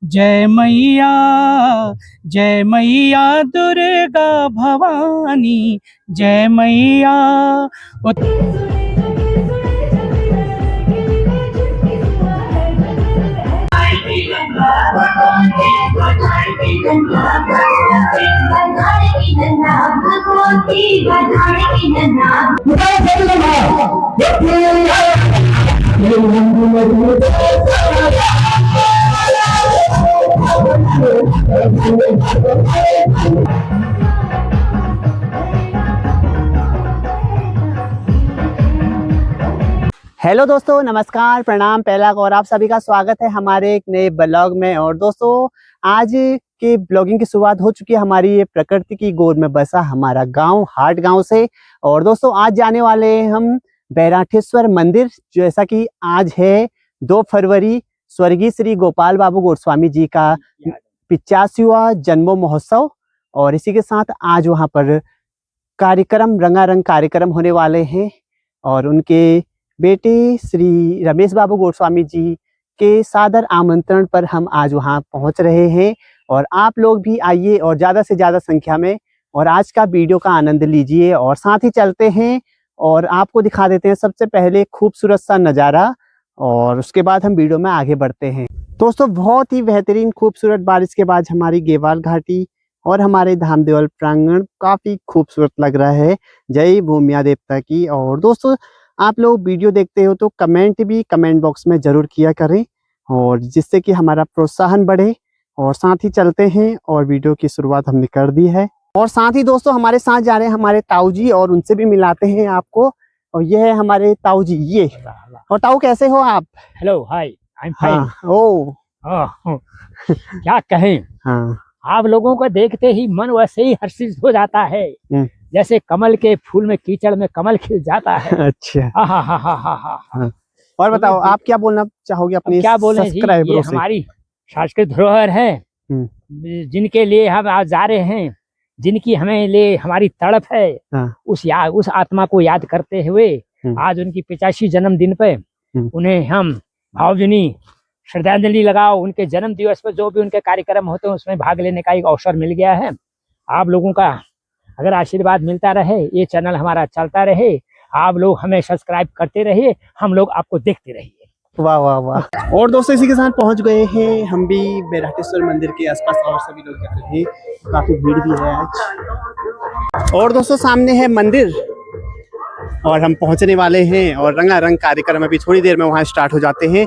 जय मैया दुर्गा भवानी, जय मैया। हेलो दोस्तों, नमस्कार, प्रणाम, पहला और आप सभी का स्वागत है हमारे एक नए ब्लॉग में। और दोस्तों, आज के ब्लॉगिंग की शुरुआत हो चुकी है हमारी ये प्रकृति की गोद में बसा हमारा गांव हाट गांव से। और दोस्तों, आज जाने वाले हैं हम बैराठेश्वर मंदिर, जैसा कि आज है 2 फरवरी, स्वर्गीय श्री गोपाल बाबू गोस्वामी जी का 85वां जन्म महोत्सव। और इसी के साथ आज वहाँ पर कार्यक्रम, रंगारंग कार्यक्रम होने वाले हैं। और उनके बेटे श्री रमेश बाबू गोस्वामी जी के सादर आमंत्रण पर हम आज वहां पहुंच रहे हैं। और आप लोग भी आइए और ज़्यादा से ज़्यादा संख्या में और आज का वीडियो का आनंद लीजिए। और साथ ही चलते हैं और आपको दिखा देते हैं सबसे पहले खूबसूरत सा नज़ारा, और उसके बाद हम वीडियो में आगे बढ़ते हैं। दोस्तों, बहुत ही बेहतरीन खूबसूरत बारिश के बाद हमारी गेवाल घाटी और हमारे धामदेवल प्रांगण काफ़ी खूबसूरत लग रहा है। जय भूमिया देवता की। और दोस्तों, आप लोग वीडियो देखते हो तो कमेंट भी कमेंट बॉक्स में ज़रूर किया करें, और जिससे कि हमारा प्रोत्साहन बढ़े। और साथ ही चलते हैं और वीडियो की शुरुआत हमने कर दी है। और साथ ही दोस्तों, हमारे साथ जा रहे हैं हमारे ताऊ जी, और उनसे भी मिलाते हैं आपको। और ये है हमारे ताऊ जी, ये। और ताऊ, कैसे हो आप? Hello, hi, I am fine. ओ क्या कहें, हाँ, आप लोगों को देखते ही मन वैसे ही हर्षित हो जाता है, जैसे कमल के फूल में कीचड़ में कमल खिल जाता है। अच्छा। हाँ। और बताओ, आप क्या बोलना चाहोगे अपने क्या बोले जी, ये से? हमारी सांस्कृतिक धरोहर है, जिनके लिए हम आज जा रहे हैं, जिनकी हमें लिए हमारी तड़प है। हाँ। उस आत्मा को याद करते हुए आज उनकी 85 जन्मदिन पे उन्हें हम भावभीनी श्रद्धांजलि लगाओ। उनके जन्म दिवस पर जो भी उनके कार्यक्रम होते हैं उसमें भाग लेने का एक अवसर मिल गया है। आप लोगों का अगर आशीर्वाद मिलता रहे, ये चैनल हमारा चलता रहे, आप लोग हमें सब्सक्राइब करते रहिए, हम लोग आपको देखते रहिए। वाह वाह वाह। और दोस्तों, इसी के साथ पहुंच गए हैं हम भी बैराठेश्वर मंदिर के आसपास, और सभी लोग जा रहे हैं, काफी भीड़ भी है आज। और दोस्तों, सामने है मंदिर और हम पहुंचने वाले हैं, और रंगारंग कार्यक्रम अभी थोड़ी देर में वहां स्टार्ट हो जाते हैं।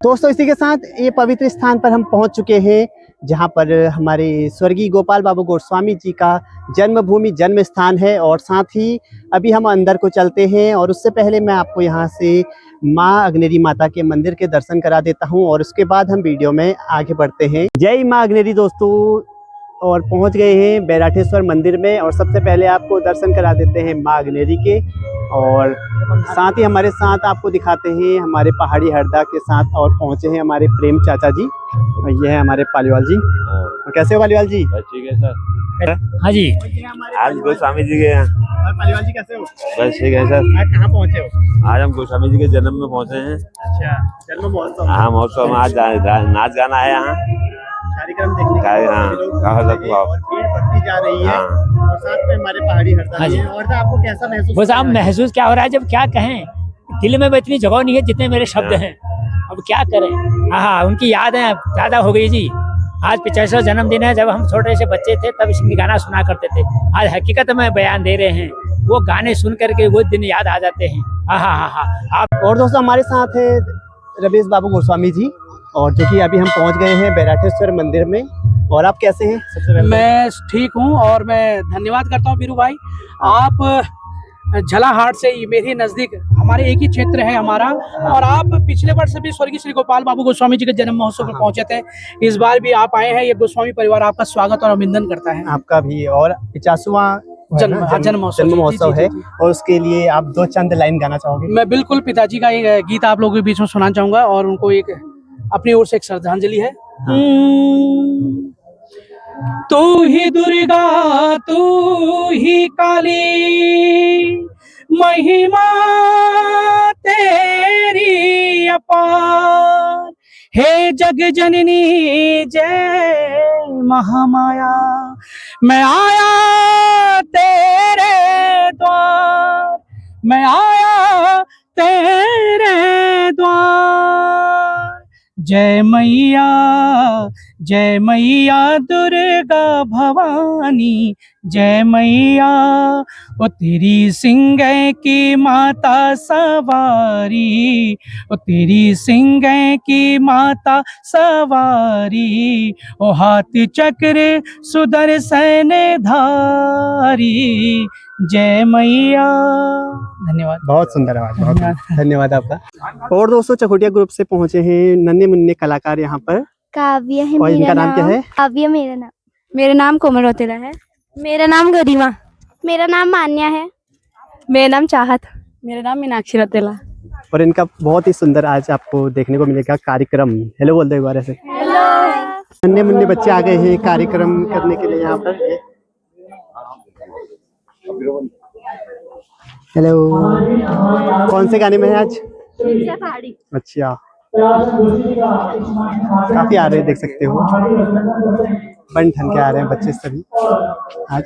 दोस्तों, इसी के साथ ये पवित्र स्थान पर हम पहुंच चुके हैं, जहां पर हमारे स्वर्गीय गोपाल बाबू गोस्वामी जी का जन्मभूमि जन्म स्थान है। और साथ ही अभी हम अंदर को चलते हैं, और उससे पहले मैं आपको यहां से माँ अग्नेरी माता के मंदिर के दर्शन करा देता हूं, और उसके बाद हम वीडियो में आगे बढ़ते हैं। जय माँ अग्नेरी दोस्तों। और पहुंच गए हैं बैराठेश्वर मंदिर में, और सबसे पहले आपको दर्शन करा देते हैं माँ अग्नेरी के। और साथ ही हमारे साथ आपको दिखाते हैं हमारे पहाड़ी हरदा के साथ, और पहुंचे हैं हमारे प्रेम चाचा जी, और ये है हमारे पालीवाल जी। और कैसे हो पालीवाल जी? ठीक है सर। हाँ जी, आज गोस्वामी जी के यहाँ। और पालीवाल जी कैसे हो? बस ठीक है सर। आज कहाँ पहुंचे हो? आज हम गोस्वामी जी के जन्म में पहुंचे हैं। अच्छा, जन्म महोत्सव। हाँ, महोत्सव में आज नाच गाना है यहाँ, कार्यक्रम देखने के लिए और भीड़ बढ़ती जा रही है। और साथ में हमारे पहाड़ी हरदा जी हैं। और आपको कैसा महसूस? बस आप महसूस क्या हो रहा है, जब क्या कहें, दिल में इतनी जगह नहीं है जितने मेरे शब्द हैं, अब क्या करें। हाँ, उनकी यादें ज्यादा हो गई जी। आज 85वां जन्मदिन है, जब हम छोटे से बच्चे थे तब इसमें गाना सुना करते थे। आज हकीकत में बयान दे रहे हैं, वो गाने सुन करके वो दिन याद आ जाते हैं। हाँ। और दोस्तों, हमारे साथ है रमेश बाबू गोस्वामी जी, और जो कि अभी हम पहुंच गए हैं बैराठेश्वर मंदिर में। और आप कैसे हैं? सबसे पहले मैं ठीक हूँ, और मैं धन्यवाद करता हूँ बीरू भाई। आप झलाहाट से मेरे नज़दीक, हमारे एक ही क्षेत्र है हमारा, और आप पिछले वर्ष भी स्वर्गीय श्री गोपाल बाबू गोस्वामी जी के जन्म महोत्सव में पहुंचे थे। इस बार भी आप आए हैं। ये गोस्वामी परिवार आपका स्वागत और अभिनंदन करता है। आपका भी। और 85वां जन्म महोत्सव है, और उसके लिए आप 2 चंद लाइन गाना चाहोगे? मैं बिल्कुल पिताजी का एक गीत आप लोगों के बीच में सुनाना चाहूंगा, और उनको एक अपनी ओर से एक श्रद्धांजलि है। तू ही दुर्गा, तू ही काली, महिमा तेरी अपार, हे जग जननी जय महामाया, मैं आया तेरे द्वार, मैं आया तेरे द्वार। जय मैया दुर्गा भवानी, जय मैया ओ तेरी सिंह की माता सवारी, ओ तेरी सिंह की माता सवारी, ओ हाथ चक्र सुदर्शन धारी, जय मैया। धन्यवाद। बहुत सुंदर आवाज, बहुत धन्यवाद आपका। और दोस्तों चकोटिया ग्रुप से पहुंचे हैं नन्हे मुन्ने कलाकार यहाँ पर। काव्य है और इनका मेरा नाम क्या है? काव्य मेरा नाम कोमल रौतेला है। मेरा नाम गरिमा। मेरा नाम मान्या है। मेरा नाम चाहत। मेरा नाम मीनाक्षी रौतेला। और इनका बहुत ही सुंदर आज आपको देखने को मिलेगा कार्यक्रम। हेलो बोल दो एक बार ऐसे। हेलो। नन्हे मुन्ने बच्चे आ गए हैं कार्यक्रम करने के लिए यहाँ पर। हेलो, कौन से गाने में है आज? अच्छा, काफी आ रहे हैं, देख सकते हो बन ठन के आ रहे हैं बच्चे सभी आज।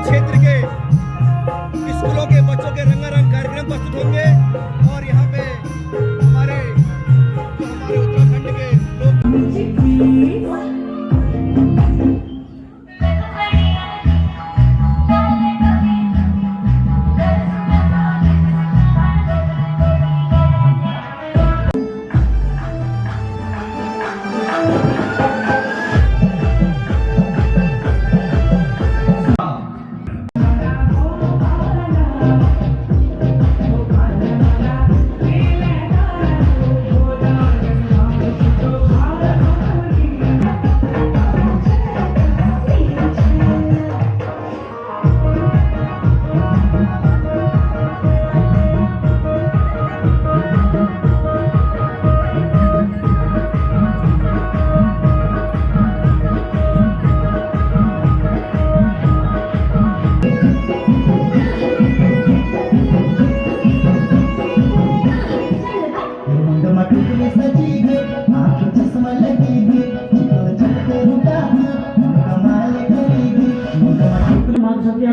क्षेत्र के स्कूलों के बच्चों के रंगारंग कार्यक्रम प्रस्तुत होंगे और यहाँ पे हमारे उत्तराखंड के लोग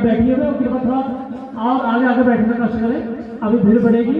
बैठिए हुए उसके बाद थोड़ा और आगे आगे बैठने का कष्ट करें, अभी भीड़ बढ़ेगी।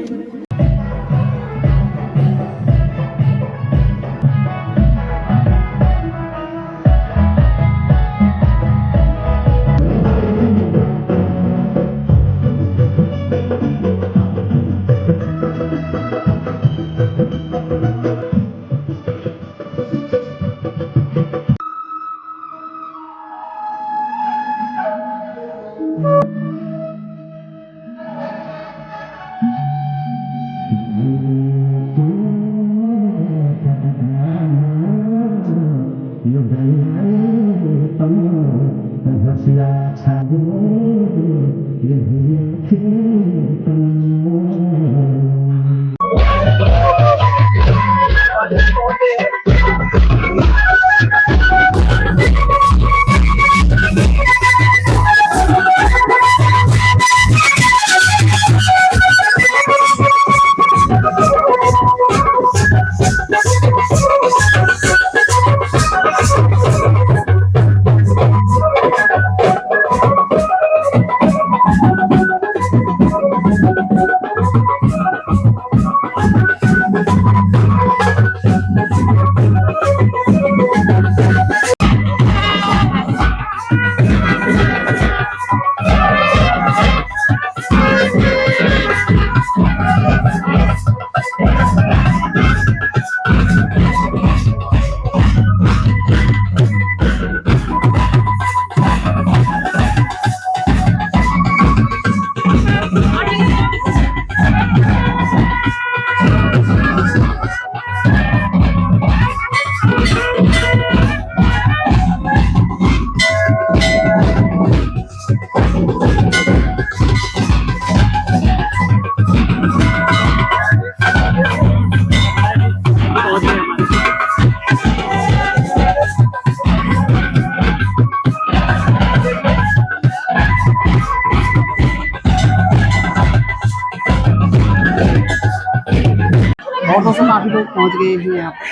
पहुंच गए हैं यहाँ पर।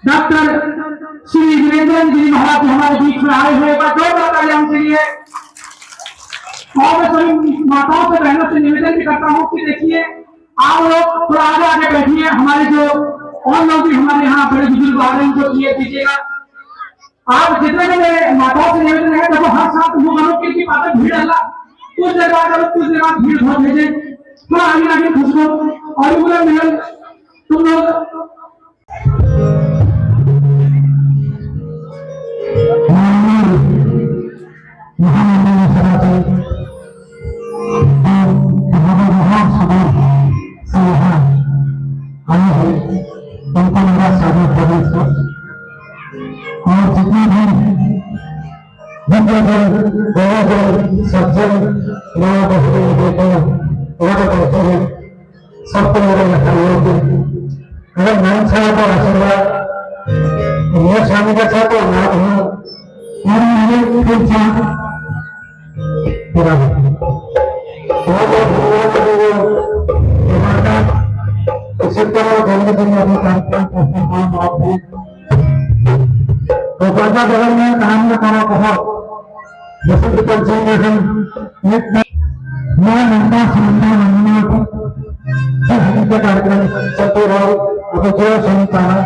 डॉक्टर श्री वीरेंद्र जी महाराज जी हमारे बीच में आए हुए पर दो तालियां उनके लिए। और मैं सभी माताओं से बहनों से निवेदन भी करता हूँ कि देखिए आप लोग थोड़ा आगे आगे बैठिए, हमारे जो और लोग भी हमारे यहाँ बड़े बुजुर्ग आ रहे हैं उनको किए दीजिएगा। आप जितने भी मेरे माताओं से निवेदन है, देखो हर साथ वो मनों की बातें भीड़ हल्ला कुछ देर बाद कुछ देर बाद भीड़ बहुत भेजे, थोड़ा आगे आगे खुश हो और मिलन तुम लोग उनको मेरा स्वागत है दोस्तों। और जितने भी सज्जन लोग बेटे बैठे हैं सबको मेरे सहयोग अगर नाम साहब का आशीर्वाद मेरे स्वामी का साथ नाम हो और मेरे फिर पूरा इसी तरह जल्दी अभी कार्यक्रम आपको तो पर्दा बगल में काम में करो कहो जैसे कि कंसल्टेशन मैं नंदा सुनना मनना के कार्यक्रम चलते रहो अब जो सुनताना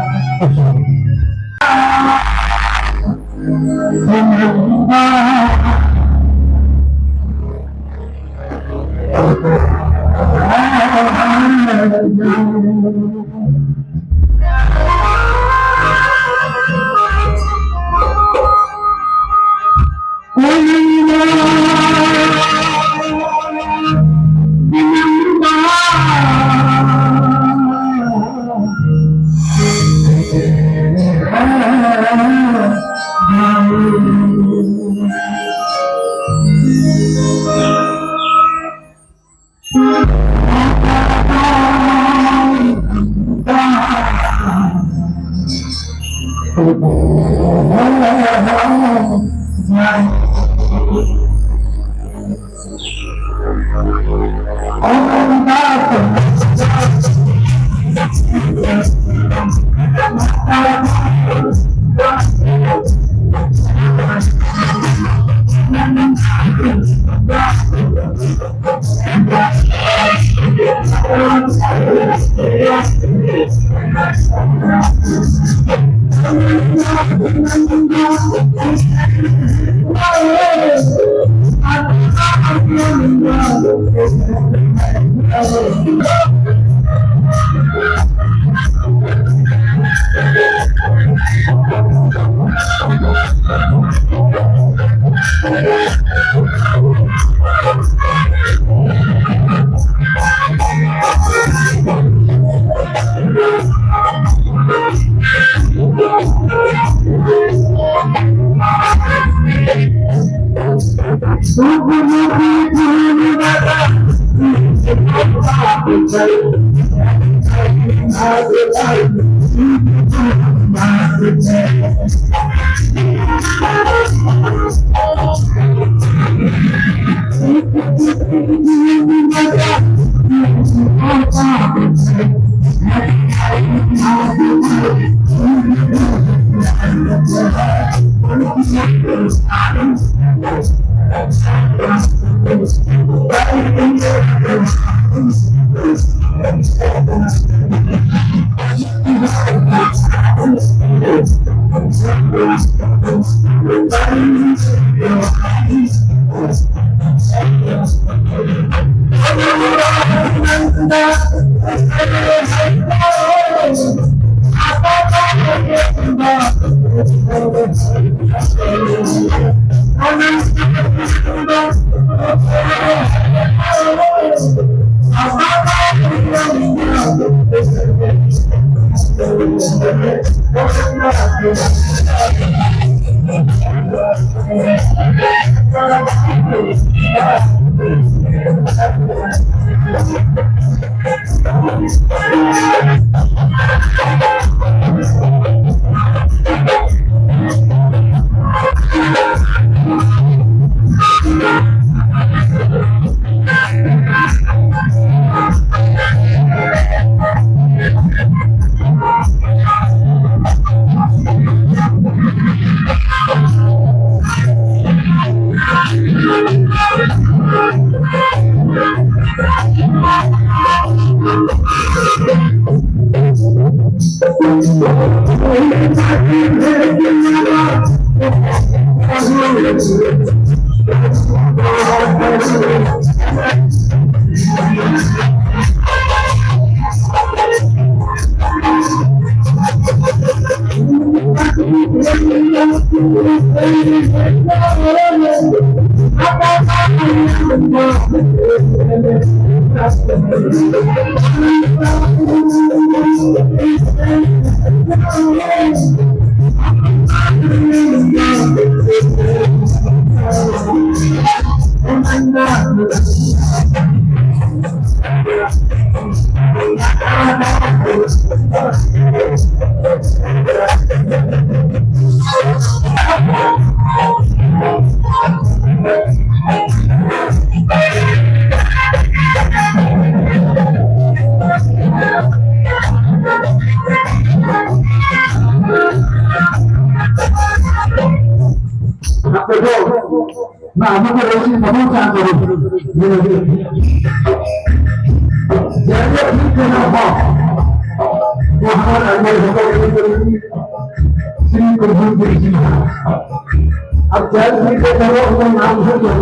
अब जल जी के करो उसका नाम है जल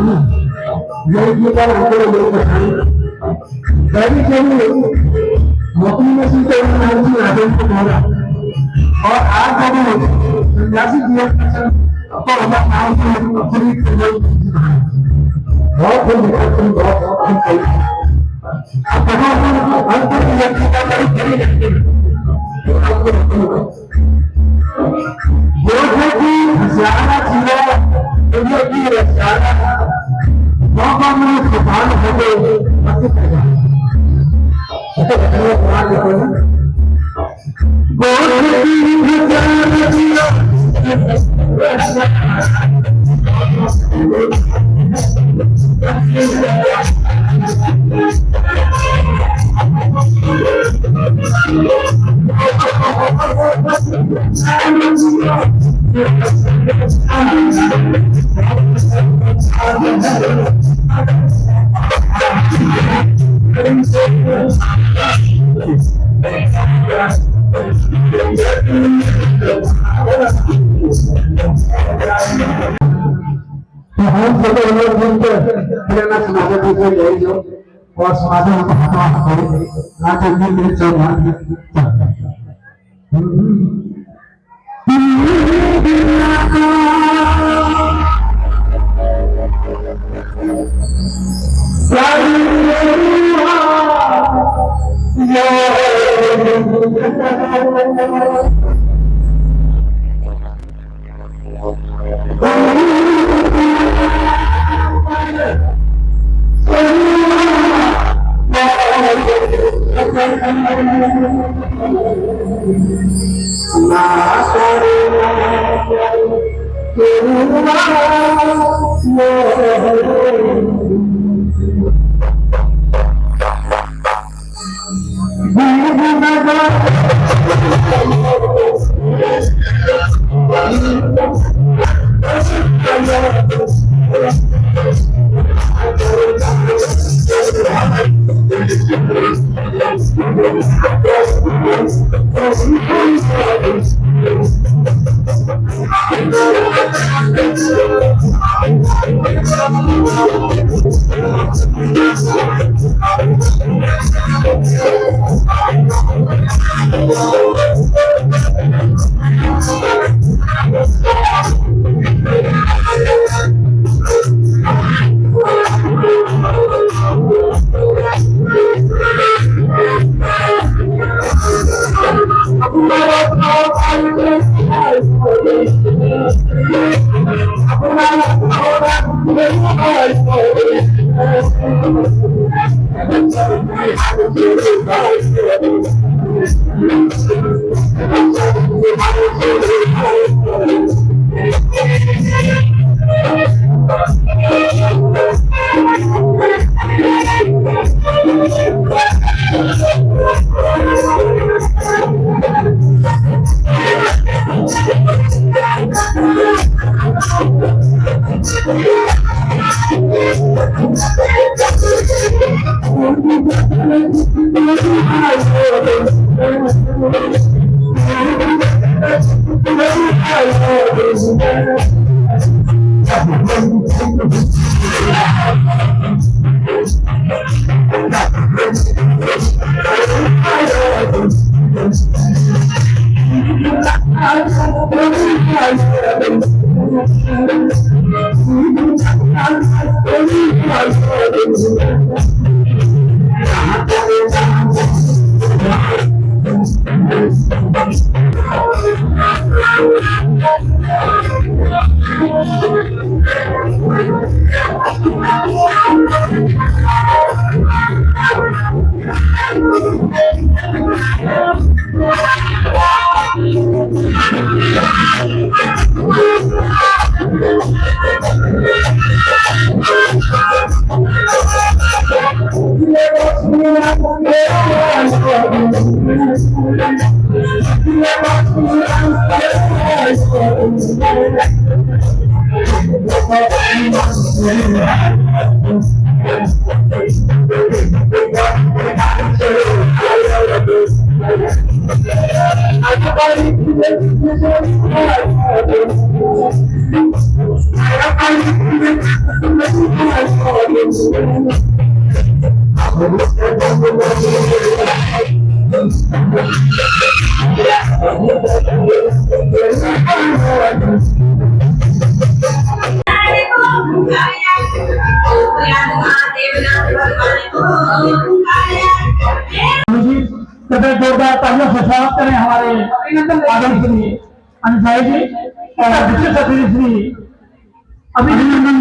जल जी का हमको लोग बताएं पहली चलिए नौकरी में सीधे नाम जी आदमी को बोला और आज जब सन्यासी जीवन तो हमारा नाम से नौकरी करना बहुत बहुत कई अब अंतर व्यक्ति का कई खड़ी रखते हैं जो है कि हसियाना चीज़ दुनिया की हसियाना मौका में सफाल हो गए मत करेगा तो बताइए कुरान लिखो ना गोर की हसियाना चीज़ हम सब लोग मिलकर प्रेरणा समाज को ले जो और समाज में हाथ आके मिल चल जोरदार तालियों से स्वागत करें हमारे आदम श्री अंसारी जी और विशेष अतिथि श्री अभिनंदन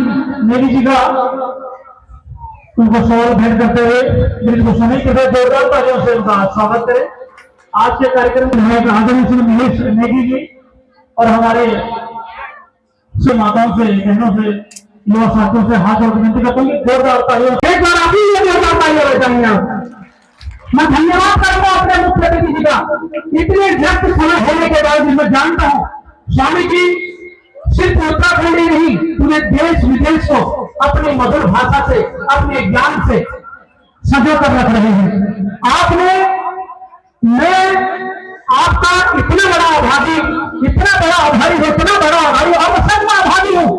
नेगी जी का उनको सवाल भेंट करते हुए दिल को समय के साथ जोरदार तालियों से उनका स्वागत करें। आज के कार्यक्रम में आदरणीय श्री महेश नेगी जी और हमारे माताओं से बहनों से युवा साथियों से हाथ जोड़ विनती करता हूँ कि जोरदार तालियों एक बार आप ही जोरदार तालियां बजाएंगे। मैं धन्यवाद करता हूँ अपने मुख्य अतिथि जी का, इतने व्यस्त समय होने के बाद मैं जानता हूँ स्वामी जी सिर्फ उत्तराखंड ही नहीं पूरे देश विदेश को अपनी मधुर भाषा से अपने ज्ञान से सजो कर रख रहे हैं। आपने मैं आपका इतना बड़ा आभारी हूँ, इतना बड़ा आभारी हूँ और सच में आभारी हूँ।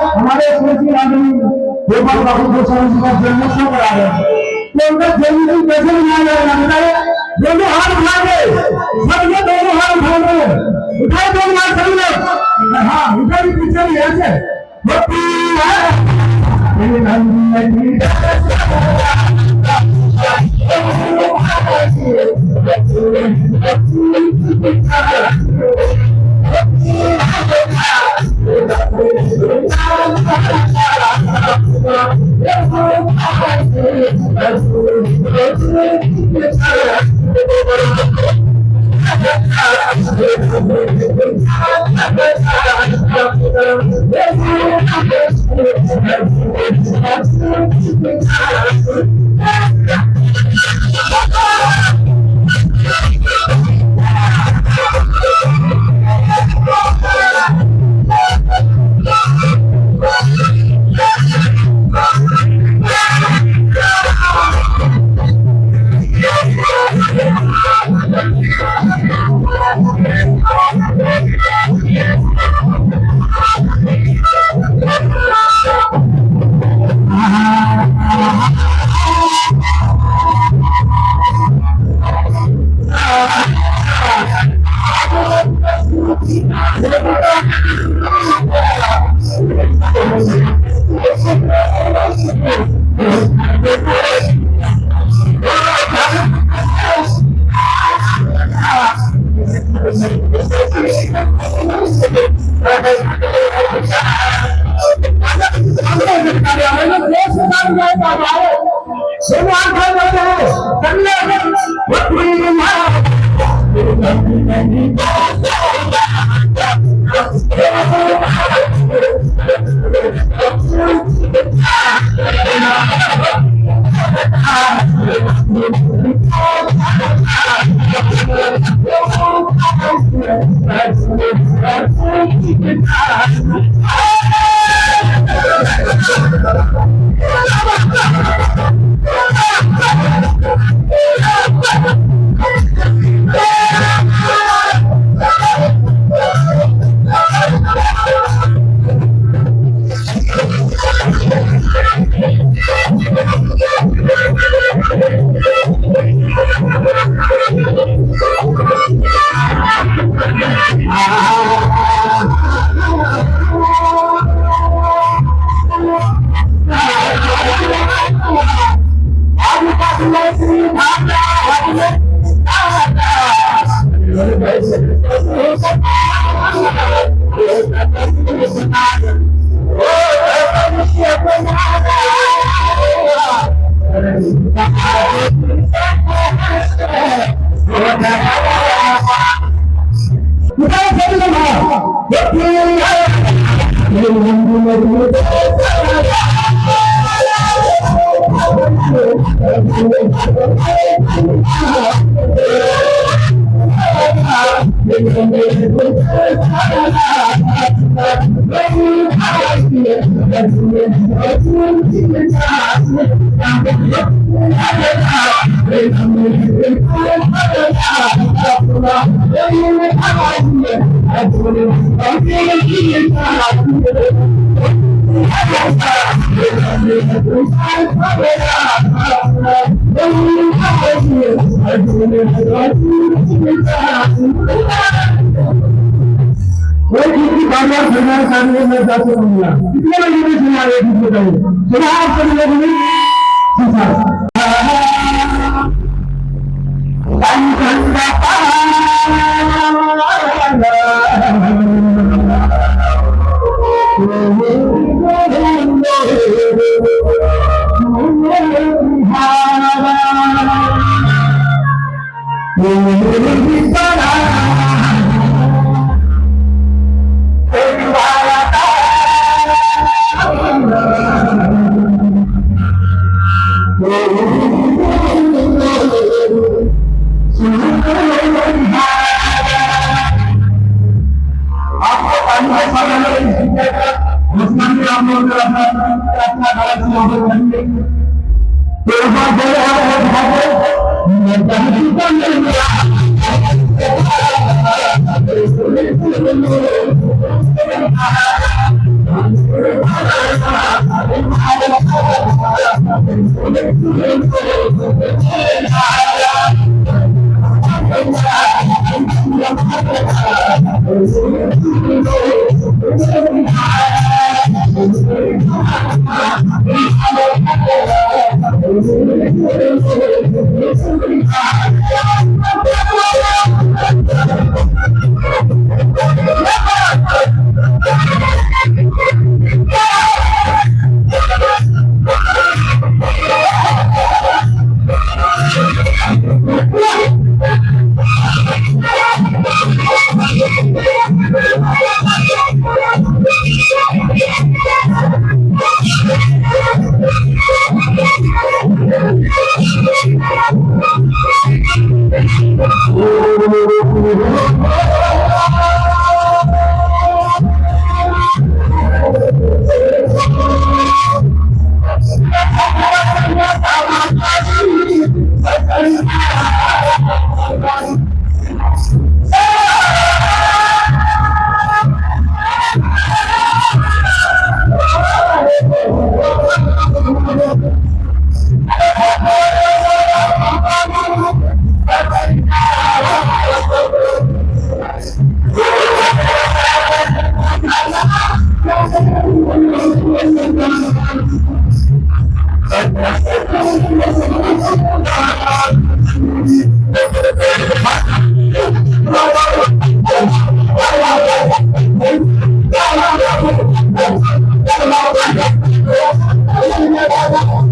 हमारे गोपाल बाबू गोस्वामी जी का जन्मोत्सव करा है तो उनका जन्मदिन कैसे मनाया जाएगा? दोनों हाथ उठाएंगे, सबके दोनों हाथ उठाएंगे, उठाए दोनों हाथ सभी लोग, हाँ उठा भी पीछे भी ऐसे Thank you.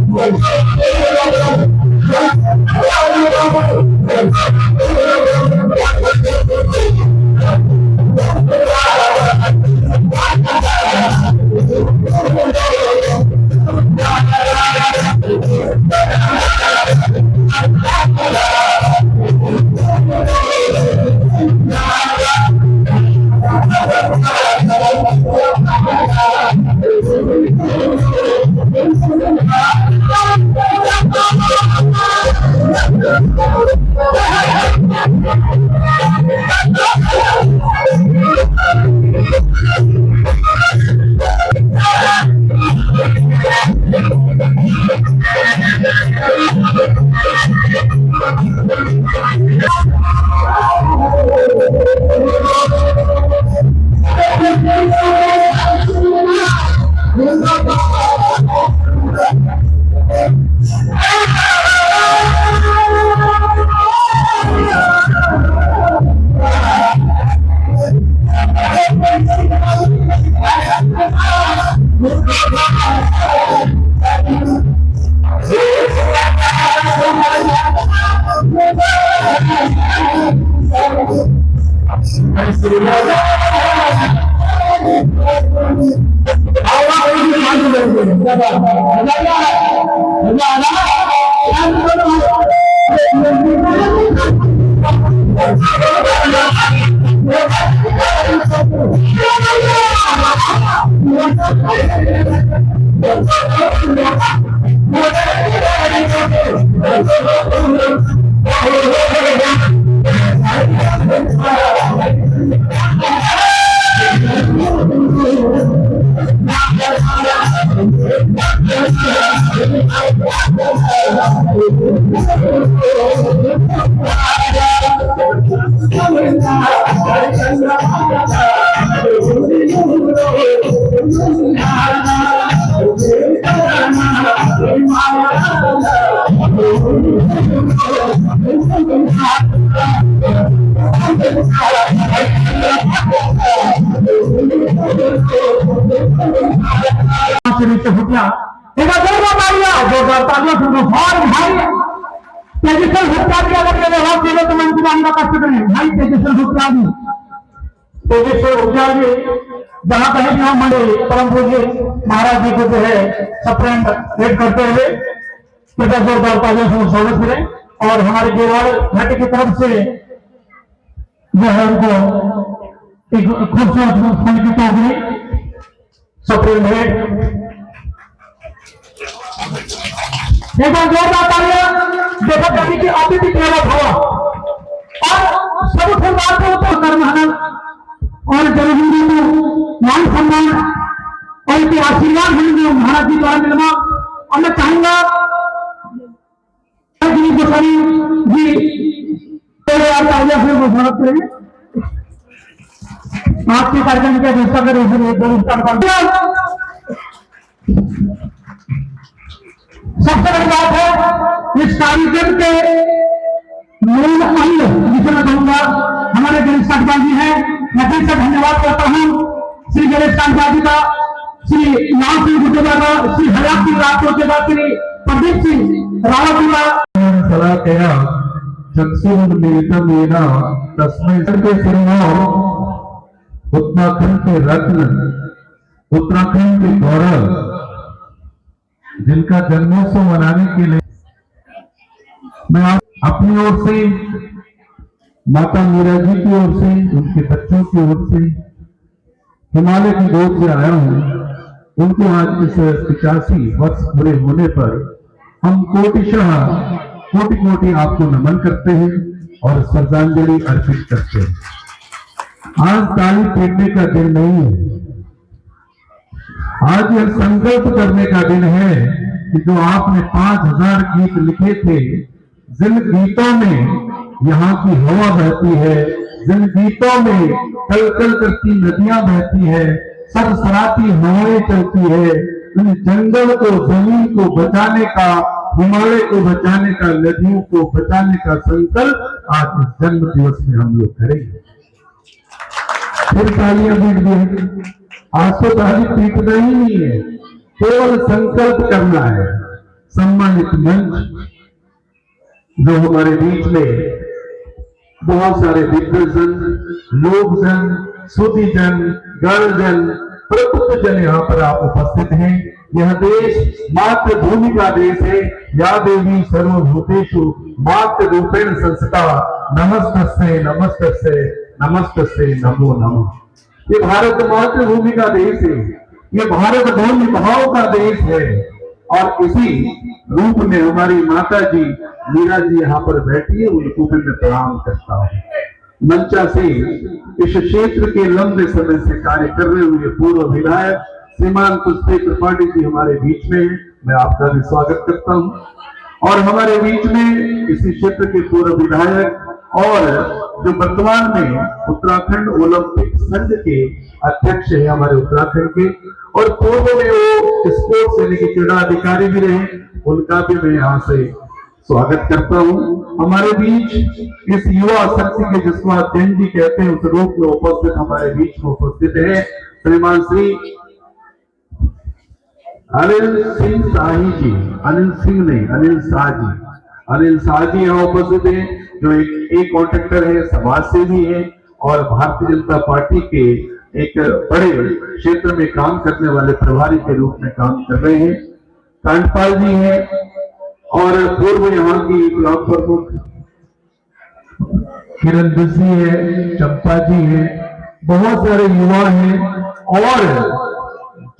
जहाँ कहे कि हम मंडे परम पूज्य महाराज जी को जो है सप्रेंट भेंट करते हुए कृपया जोरदार तालियों से स्वागत करें और हमारे देवाल घाटी की तरफ से जो है उनको एक खूबसूरत फूल की टोकरी सप्रेंट भेंट। एक बार जोरदार तालियां देखा कभी की अतिथि केवल हवा और सब बात को तो करना और जनहिंदू को मान सम्मान और इनके आशीर्वाद हिंदू महाराज जी द्वारा मिलना। और मैं चाहूंगा गोसाई जी स्वागत करेंगे आपके कार्यक्रम की अध्यक्षता करें। सबसे बड़ी बात है इस कार्यक्रम के मूल अंग जिसे मैं कहूंगा हमारे गणेश कांतपाल जी हैं। मैं फिर से धन्यवाद करता हूं श्री गणेश कांतपाल जी का, श्री लाल सिंह गुटेजा का, श्री हरियाण सिंह राठौर के बाद श्री प्रदीप सिंह रावत जी का सलाह कया चक्षुर्मिलितमेन तस्मै के सिरमौर उत्तराखंड के रत्न, उत्तराखंड के गौरव, जिनका जन्मोत्सव मनाने के लिए मैं अपनी ओर से, माता मीरा जी की ओर से, उनके बच्चों की ओर से, हिमालय की गोद से आया हूं। उनको आज इस 85 वर्ष पूरे होने पर हम कोटिशः कोटि कोटि आपको नमन करते हैं और श्रद्धांजलि अर्पित करते हैं। आज ताली पीटने का दिन नहीं है, आज यह संकल्प करने का दिन है कि जो आपने 5000 गीत लिखे थे, जिन गीतों में यहाँ की हवा बहती है, जिन गीतों में कलकल करती नदियां बहती है, सरसराती हवाएं चलती है, उन जंगल को, जमीन को बचाने का, हिमालय को बचाने का, नदियों को बचाने का संकल्प आज इस जन्म दिवस में हम लोग करेंगे। फिर तालियां पीट दी। आज तो ताली पीटना ही नहीं है, केवल संकल्प करना है। सम्मानित मंच जो हमारे बीच में बहुत सारे दिग्गजन, लोकजन, सुधीजन, गणजन, प्रबुद्धजन यहाँ पर आप उपस्थित हैं। यह देश मातृभूमि का देश है। या देवी सर्वभूतेषु मातृरूपेण संस्था नमस्तस्यै नमस्तस्यै नमस्तस्यै नमो नमः। ये भारत मातृभूमि का देश है, ये भारत भूमि भाव का देश है। और इसी रूप में हमारी माता जी मीरा जी यहाँ पर बैठी है, उनको भी मैं प्रणाम करता हूँ। मंचा से इस क्षेत्र के लंबे समय से कार्य कर रहे हुए पूर्व विधायक श्रीमान पुष्पे त्रिपाठी जी हमारे बीच में हैं। मैं आपका भी स्वागत करता हूँ। और हमारे बीच में इसी क्षेत्र के पूर्व विधायक और जो वर्तमान में उत्तराखंड ओलंपिक संघ के अध्यक्ष है हमारे उत्तराखंड के, और पूर्व में वो स्पोर्ट्स यानी कि क्रीड़ा अधिकारी भी रहे, उनका भी मैं यहाँ से स्वागत करता हूँ। हमारे बीच इस युवा शक्ति के जिसको आप जैन जी कहते हैं उस रूप में उपस्थित हमारे बीच में उपस्थित है श्रीमान श्री अनिल सिंह शाही जी, अनिल सिंह नहीं अनिल शाह जी, अनिल शाह जी यहाँ उपस्थित है, जो एक कॉन्ट्रैक्टर है, समाज सेवी है और भारतीय जनता पार्टी के एक बड़े क्षेत्र में काम करने वाले प्रभारी के रूप में काम कर रहे हैं। कांडपाल जी हैं और पूर्व यहाँ की ब्लॉक प्रमुख किरण दसी है, चंपा जी है, बहुत सारे युवा हैं। और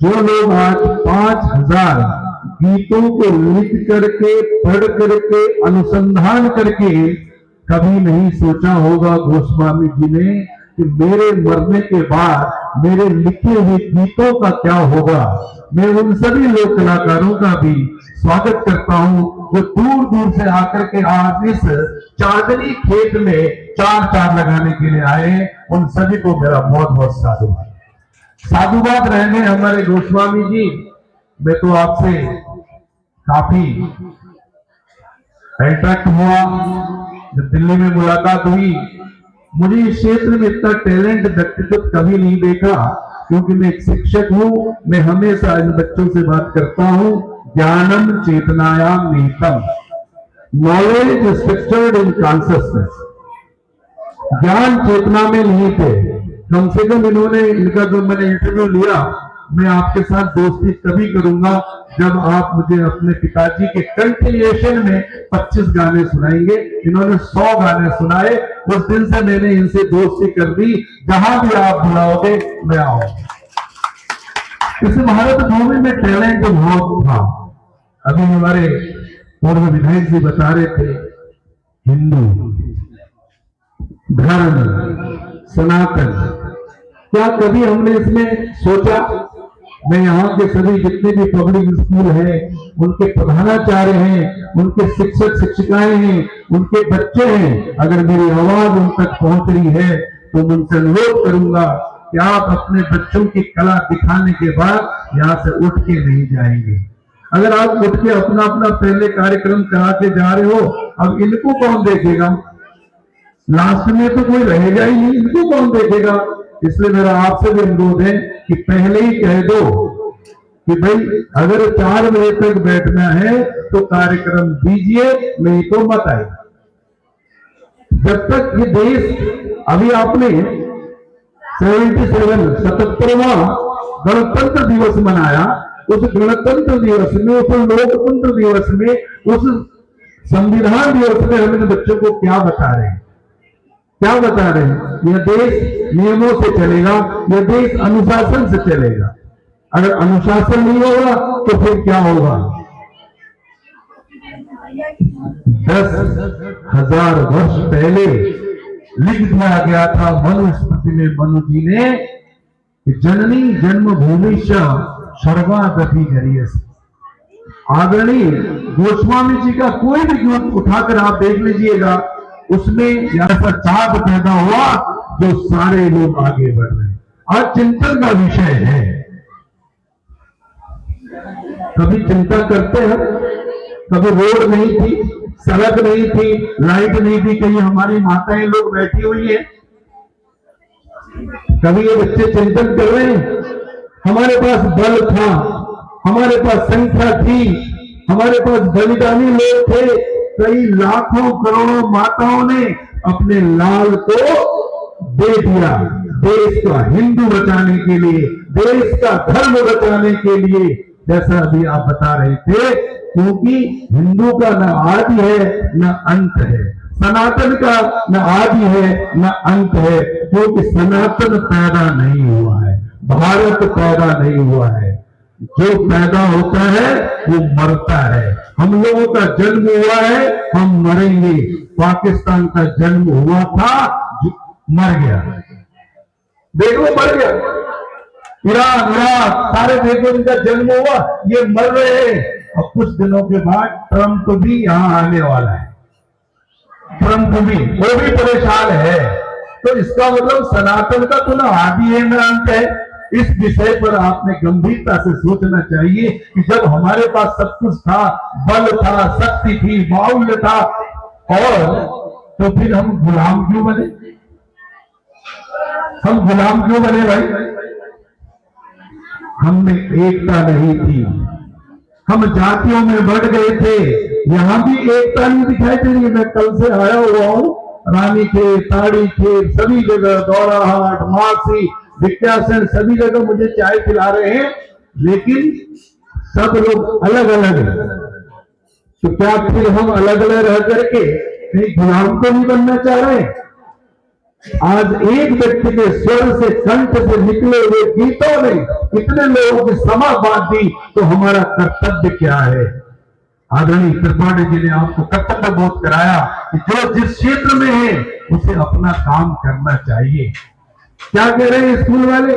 जो लोग आज 5000 गीतों को लिख करके, पढ़ करके, अनुसंधान करके कभी नहीं सोचा होगा गोस्वामी जी ने कि मेरे मरने के बाद मेरे लिखे हुए गीतों का क्या होगा। मैं उन सभी लोक कलाकारों का भी स्वागत करता हूं जो दूर दूर से आकर के आज इस चांदनी खेत में चार लगाने के लिए आए। उन सभी को मेरा बहुत बहुत साधुवाद। साधुवाद रहने हमारे गोस्वामी जी, मैं तो आपसे काफी इंटरेक्ट हुआ, जब दिल्ली में मुलाकात हुई मुझे इस क्षेत्र में इतना टैलेंट व्यक्तित्व कभी नहीं देखा, क्योंकि मैं एक शिक्षक हूं। मैं हमेशा इन बच्चों से बात करता हूं, ज्ञानम चेतनायाम निहितम, knowledge is pictured in consciousness. ज्ञान चेतना में निहित है। कम से कम इन्होंने, इनका जो मैंने इंटरव्यू लिया, मैं आपके साथ दोस्ती तभी करूंगा जब आप मुझे अपने पिताजी के कंटिन्यूएशन में 25 गाने सुनाएंगे। इन्होंने 100 गाने सुनाए, उस दिन से मैंने इनसे दोस्ती कर दी। जहां भी आप बुलाओगे मैं आऊंगा। इस भारत भूमि में टैलेंट बहुत था। अभी हमारे पूर्व विधायक जी बता रहे थे, हिंदू धर्म सनातन, क्या कभी हमने इसमें सोचा? मैं यहाँ के सभी जितने भी पब्लिक स्कूल हैं, उनके प्रधानाचार्य हैं, उनके शिक्षक शिक्षिकाएं हैं, उनके बच्चे हैं, अगर मेरी आवाज उन तक पहुंच रही है तो मैं उनसे अनुरोध करूंगा कि आप अपने बच्चों की कला दिखाने के बाद यहाँ से उठ के नहीं जाएंगे। अगर आप उठ के अपना अपना पहले कार्यक्रम करा के जा रहे हो, अब इनको कौन देखेगा? लास्ट में तो कोई रहेगा ही नहीं, इनको कौन देखेगा? इसलिए मेरा आपसे भी अनुरोध है कि पहले ही कह दो कि भाई अगर 4 बजे तक बैठना है तो कार्यक्रम दीजिए, नहीं तो मत आए। जब तक ये देश, अभी आपने 77वां गणतंत्र दिवस मनाया, उस गणतंत्र दिवस में, उस लोकतंत्र दिवस में, उस संविधान दिवस में हम इन बच्चों को क्या बता रहे हैं? क्या बता रहे हैं? यह देश नियमों से चलेगा, यह देश अनुशासन से चलेगा। अगर अनुशासन नहीं होगा तो फिर क्या होगा? 10,000 वर्ष पहले लिख दिया गया था मनुस्मृति में, मनु जी ने, जननी जन्म भूमि सर्वागति गरीयस। आदरणीय गोस्वामी जी का कोई भी गीत उठाकर आप देख लीजिएगा, उसमें ऐसा चाप पैदा हुआ जो सारे लोग आगे बढ़ रहे हैं। आज चिंतन का विषय है। कभी चिंता करते हैं, कभी रोड नहीं थी, सड़क नहीं थी, लाइट नहीं थी, कहीं हमारी माताएं लोग बैठी हुई है, कभी ये बच्चे चिंतन कर रहे हैं? हमारे पास बल था, हमारे पास संख्या थी, हमारे पास बलिदानी लोग थे, कई लाखों करोड़ों माताओं ने अपने लाल को दे दिया देश का हिंदू बचाने के लिए, देश का धर्म बचाने के लिए, जैसा अभी आप बता रहे थे। क्योंकि हिंदू का न आदि है न अंत है, सनातन का न आदि है न अंत है, क्योंकि सनातन पैदा नहीं हुआ है, भारत पैदा नहीं हुआ है। जो पैदा होता है वो मरता है। हम लोगों का जन्म हुआ है, हम मरेंगे। पाकिस्तान का जन्म हुआ था, मर गया, देखो मर गया। ईरान, इराक, सारे देशों में जन्म हुआ, ये मर रहे हैं। और कुछ दिनों के बाद ट्रंप भी यहां आने वाला है, ट्रंप भी, वो भी परेशान है। तो इसका मतलब सनातन का तो ना आदि है ना अंत है। इस विषय पर आपने गंभीरता से सोचना चाहिए कि जब हमारे पास सब कुछ था, बल था, शक्ति थी, बाहुल्य था, और तो फिर हम गुलाम क्यों बने? हम गुलाम क्यों बने भाई? हमने एकता नहीं थी, हम जातियों में बढ़ गए थे। यहां भी एकता नहीं दिखाई दे रही है। मैं कल से आया हुआ हूं, रानी खेत, ताड़ी खेत, सभी जगह, दौराहाट, मासी, विज्ञासन, सभी जगह मुझे चाय पिला रहे हैं, लेकिन सब लोग अलग अलग हैं। तो क्या फिर हम अलग अलग रह करके कहीं गुलाम तो नहीं बनना चाह रहे? आज एक व्यक्ति के स्वर से, कंठ से निकले हुए गीतों ने इतने लोगों की समा बांध दी, तो हमारा कर्तव्य क्या है? आदरणीय त्रिपाठी जी ने आपको कर्तव्य बोध कराया कि जो जिस क्षेत्र में है उसे अपना काम करना चाहिए। क्या कह रहे हैं स्कूल वाले?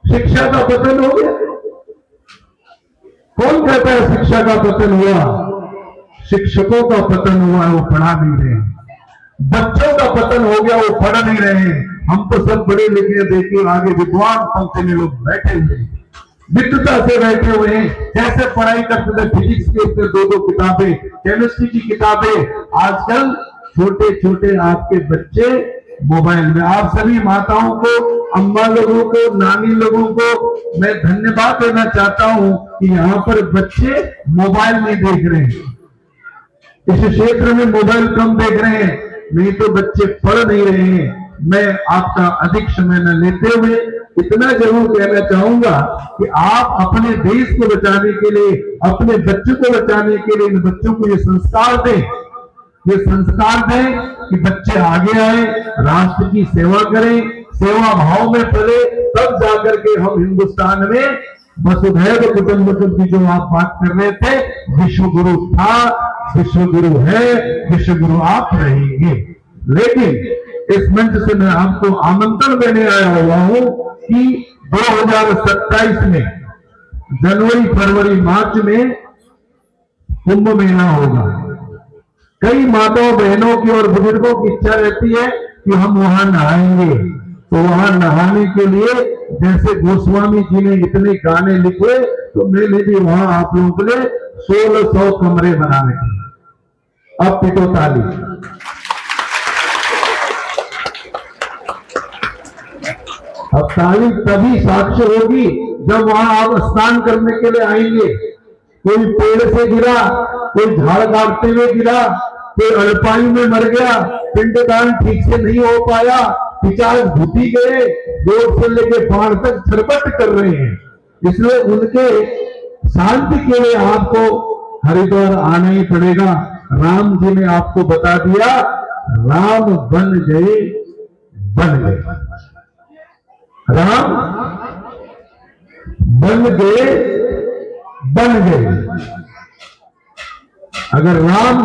शिक्षा का पतन हो गया। कौन कहता है शिक्षा का पतन हुआ? शिक्षकों का पतन हुआ है, वो पढ़ा नहीं रहे। बच्चों का पतन हो गया, वो पढ़ नहीं रहे। हम तो सब बड़े लिखे, देखिए आगे विद्वान पंक्ति में लोग बैठे हुए, विद्वता से बैठे हुए हैं। जैसे पढ़ाई करते थे फिजिक्स की, उसमें 2-2 किताबें, केमिस्ट्री की किताबें। आजकल छोटे छोटे आपके बच्चे मोबाइल में। आप सभी माताओं को, अम्मा लोगों को, नानी लोगों को मैं धन्यवाद देना चाहता हूं कि यहाँ पर बच्चे मोबाइल नहीं देख रहे हैं, इस क्षेत्र में मोबाइल कम देख रहे हैं, नहीं तो बच्चे पढ़ नहीं रहे हैं। मैं आपका अधिक समय न लेते हुए इतना जरूर कहना चाहूंगा कि आप अपने देश को बचाने के लिए, अपने बच्चों को बचाने के लिए इन बच्चों को ये संस्कार दें, ये संस्कार दें कि बच्चे आगे आए, राष्ट्र की सेवा करें, सेवा भाव में पले, तब जाकर के हम हिंदुस्तान में वसुधैव कुटुंबकम की जो आप बात कर रहे थे, विश्व गुरु था, विश्व गुरु है, विश्व गुरु आप रहेंगे। लेकिन इस मंच से मैं आपको आमंत्रण देने आया हुआ हूं कि 2027 में जनवरी, फरवरी, मार्च में कुंभ मेला होगा। कई माताओं, बहनों की और बुजुर्गों की इच्छा रहती है कि हम वहां नहाएंगे। तो वहां नहाने के लिए जैसे गोस्वामी जी ने इतने गाने लिखे, तो मैंने भी वहां आप लोगों के लिए 1600 कमरे बनाने थे। अब पिटो ताली। अब ताली तभी साक्ष्य होगी जब वहां आप स्नान करने के लिए आएंगे। कोई पेड़ से गिरा, कोई झाड़ काटते हुए गिरा, कोई अड़पाई में मर गया, पिंडदान ठीक से नहीं हो पाया, पिचास घुटी गए, जोर से लेके बाढ़ तक छरपट कर रहे हैं। इसलिए उनके शांति के लिए आपको हरिद्वार आना ही पड़ेगा। राम जी ने आपको बता दिया, राम बन गए, बन गए, राम बन गए, बन गए। अगर राम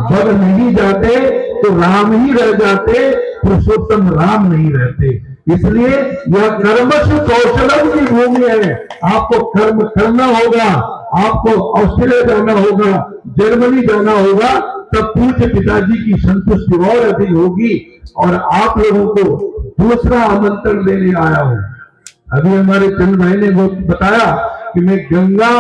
बन नहीं जाते तो राम ही रह जाते, पुरुषोत्तम राम नहीं रहते। इसलिए यह कर्मशु कौशलम की भूमि है। आपको कर्म करना होगा, आपको ऑस्ट्रेलिया जाना होगा, जर्मनी जाना होगा, तब पूज्य पिताजी की संतुष्टि और अधिक होगी। और आप लोगों को दूसरा आमंत्रण देने आया हूं। अभी हमारे चंद भाई ने बताया कि मैं गंगा,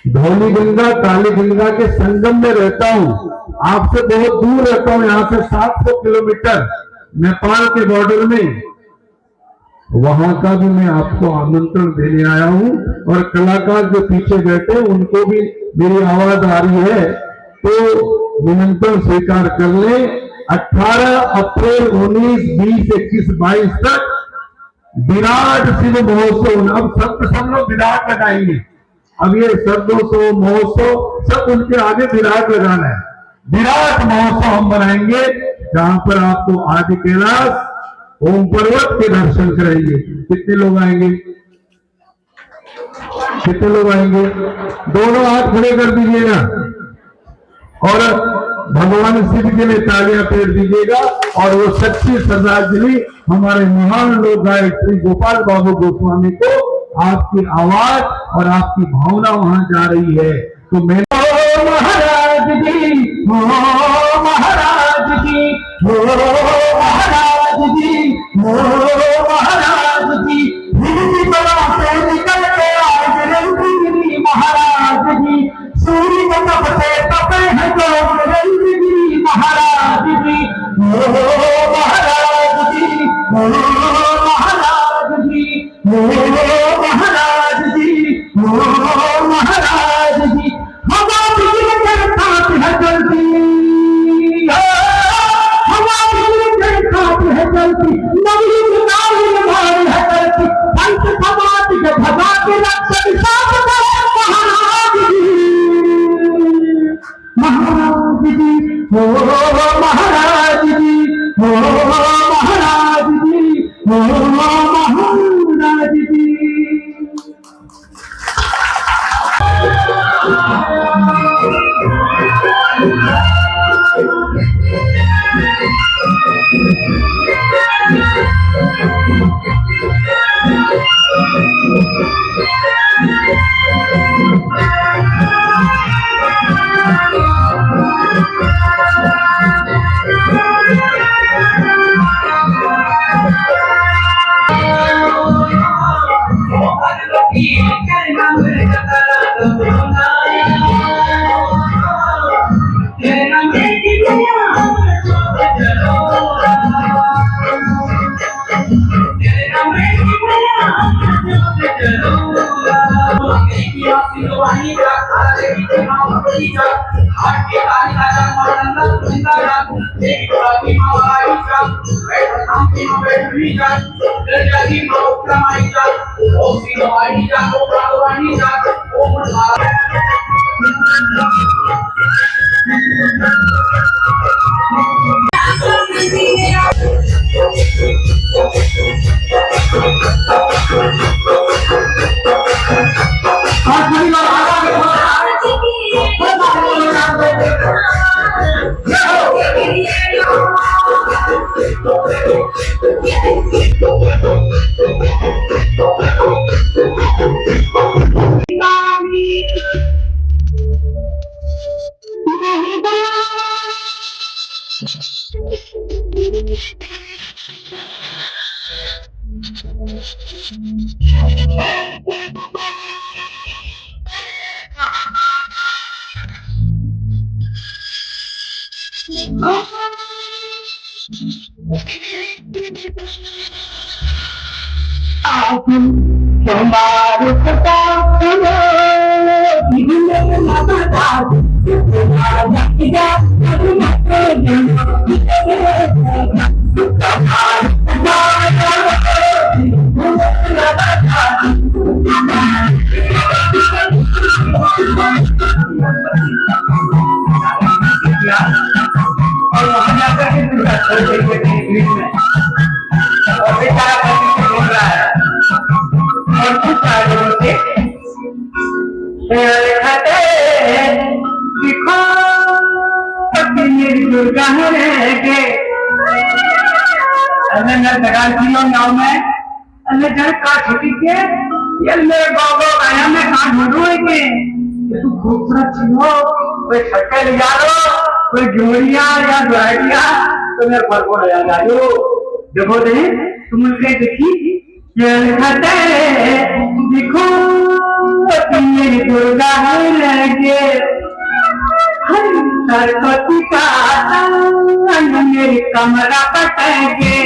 धौली गंगा, काली गंगा के संगम में रहता हूं। आपसे बहुत दूर रहता हूं, यहां से 700 किलोमीटर नेपाल के बॉर्डर में। वहां का भी मैं आपको आमंत्रण देने आया हूं। और कलाकार जो पीछे बैठे उनको भी मेरी आवाज आ रही है तो निमंत्रण स्वीकार कर ले। 18 अप्रैल 19, 20, 21, 22 तक विराट शिव महोत्सव। अब सब लोग विराट लगाएंगे। अब ये सर्वोत्सव महोत्सव सब उनके आगे विराट लगाना है। विराट महोत्सव हम बनाएंगे जहां पर आपको आदि कैलाश ओम पर्वत के दर्शन कराएंगे। कितने लोग आएंगे? कितने लोग आएंगे? दोनों हाथ खड़े कर दीजिएगा और भगवान शिव के लिए तालियां फेर दीजिएगा। और वो सच्ची श्रद्धांजलि हमारे महान लोक गायक श्री गोपाल बाबू गोस्वामी को आपकी आवाज और आपकी भावना वहां जा रही है। तो मैं महाराज जी, महाराज जी, महाराज जी, महाराज जी, से निकल के आए रंगगिरी महाराज जी, सूर्य को तपते तपे हैं जो रंगगिरी महाराज जी, महाराज जी, महाराज जी, महाराज जी, महाराज जी, हवा बिजली के साथ है चलती, हवा बिजली के साथ है चलती, नवी नारी नारी है चलती, संत समाज के भगा के रक्षक साथ महाराज जी, महाराज जी, हो महाराज जी, हो महाराज जी, हो महाराज जी। खूबसूरत चीजों कोई शक्कर कोई जोड़िया या जोड़िया तो मेरे घर को याद आयो। देखो दे तुम उनके देखी ये लिखते देखो तुम मेरी दुर्गा लगे सरस्वती का मेरी कमरा पटेंगे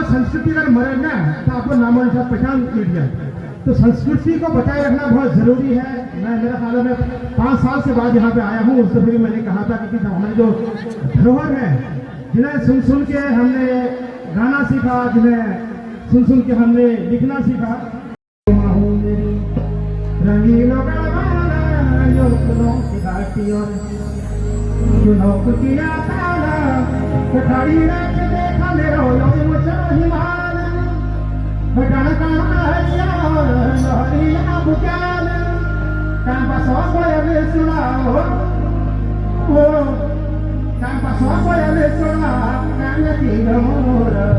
संस्कृति अगर मरे ना तो आपको नामोनिशान पहचान मिट जाए। तो संस्कृति को बचाए रखना बहुत जरूरी है। मैं मेरा ख्याल में 5 साल से बाद यहाँ पे आया हूँ। उससे फिर मैंने कहा था कि हमारे जो धरोहर है, जिन्हें सुन सुन के हमने गाना सीखा, जिन्हें सुन सुन के हमने लिखना सीखा। रंगीलों किया ताला कठारी रख देखा मेरा हिमाल बटन हरिया हरिया बुकाल tanpa sosok yang disulau tanpa sosok yang disulau hanya tiga murah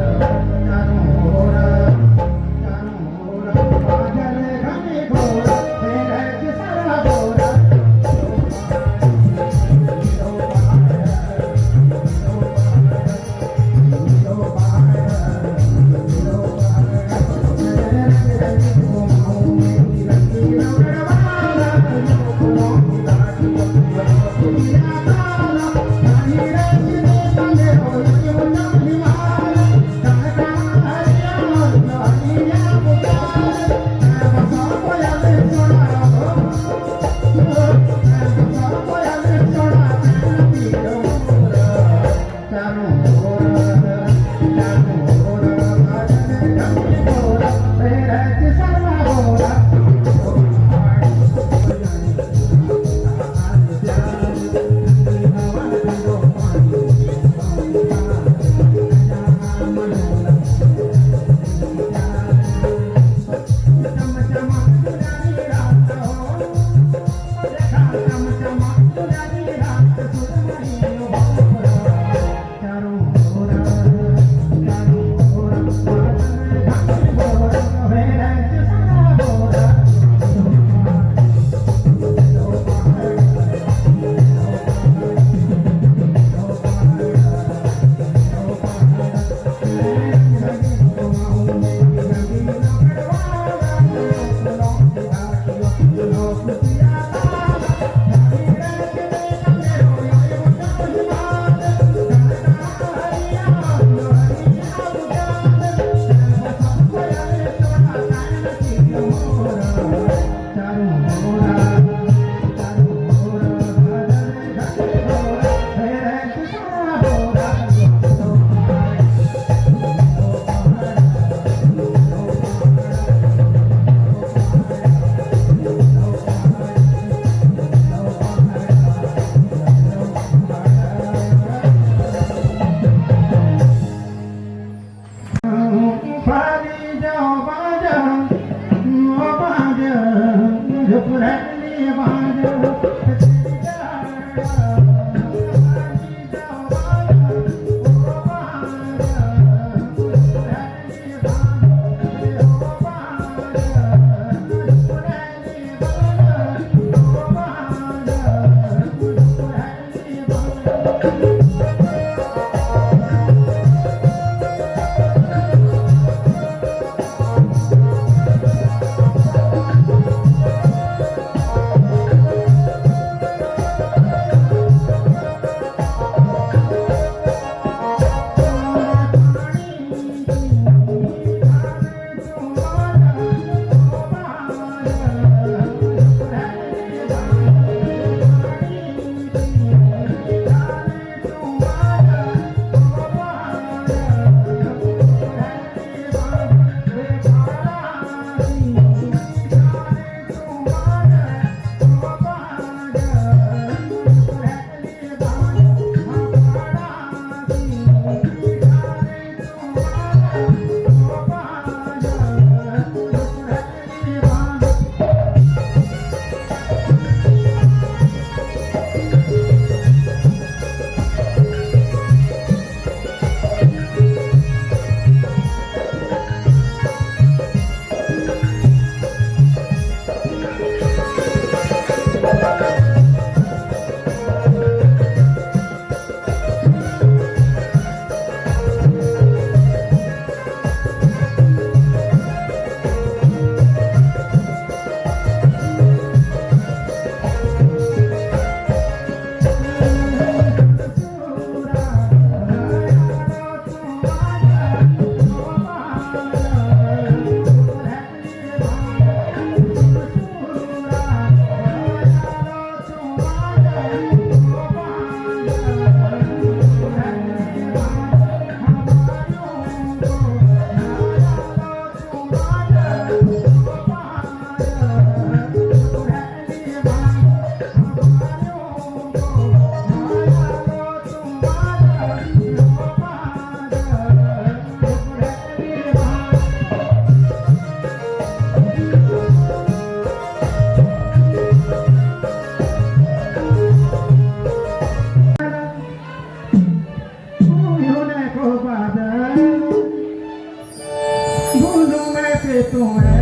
तू है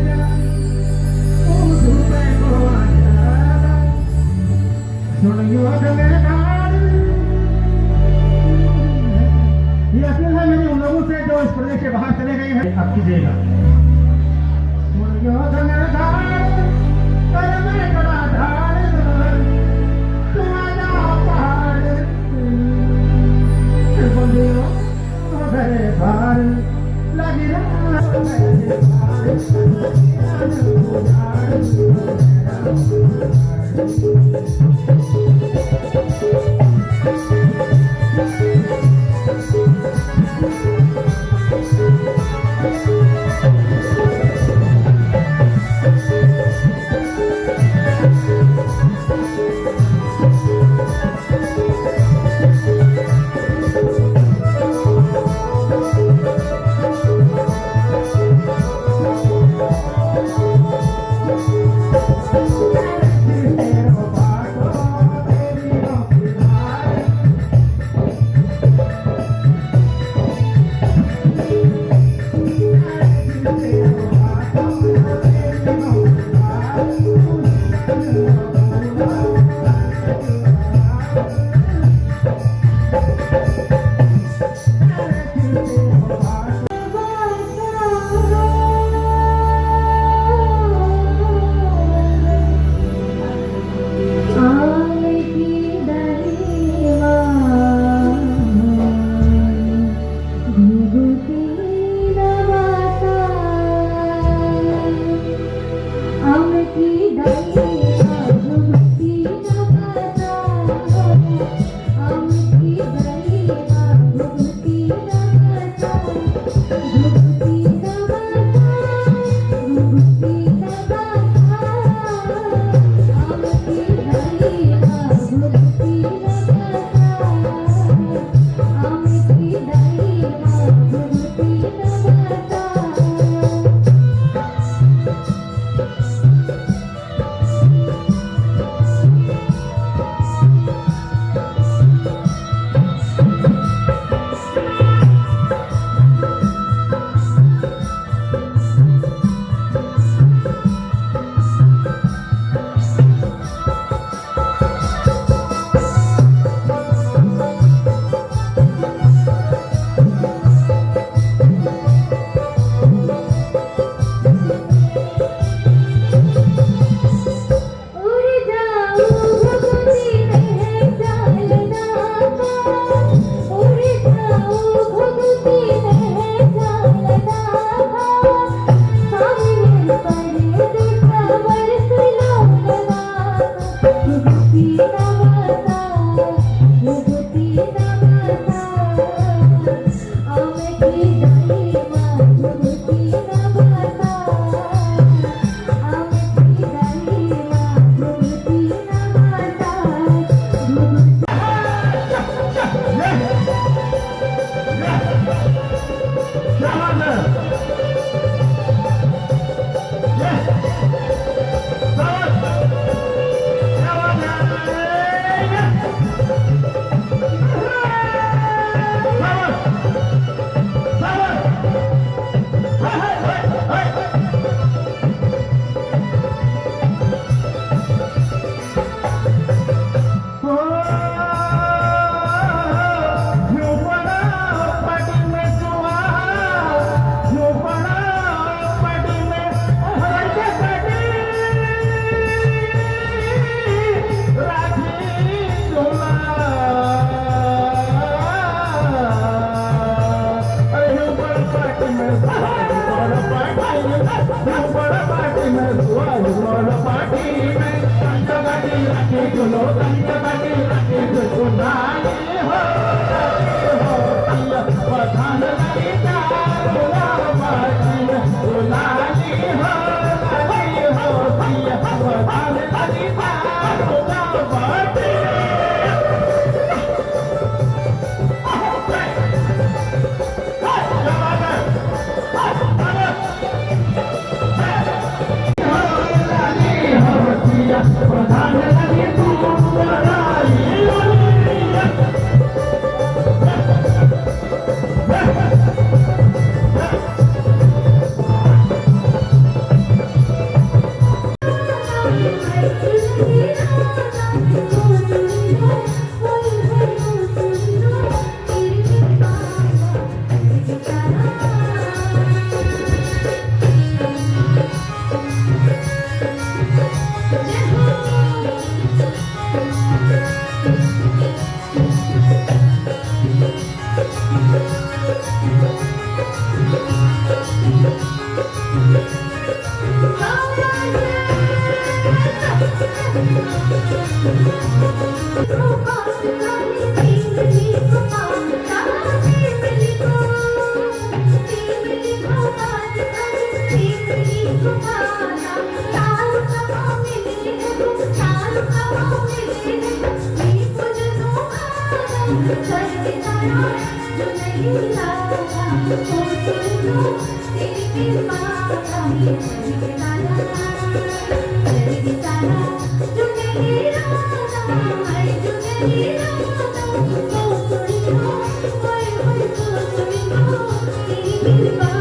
जान ओ सुबह को आजा सुनियो गंगाधार। ये असल है मेरे उन लोगों से जो इस प्रदेश के बाहर चले गए हैं। आप कीजिएगा सुनियो गंगाधार कर में बड़ा धार तू आजा पहाड़ बंदियों घरे बाहर लगी Thank you.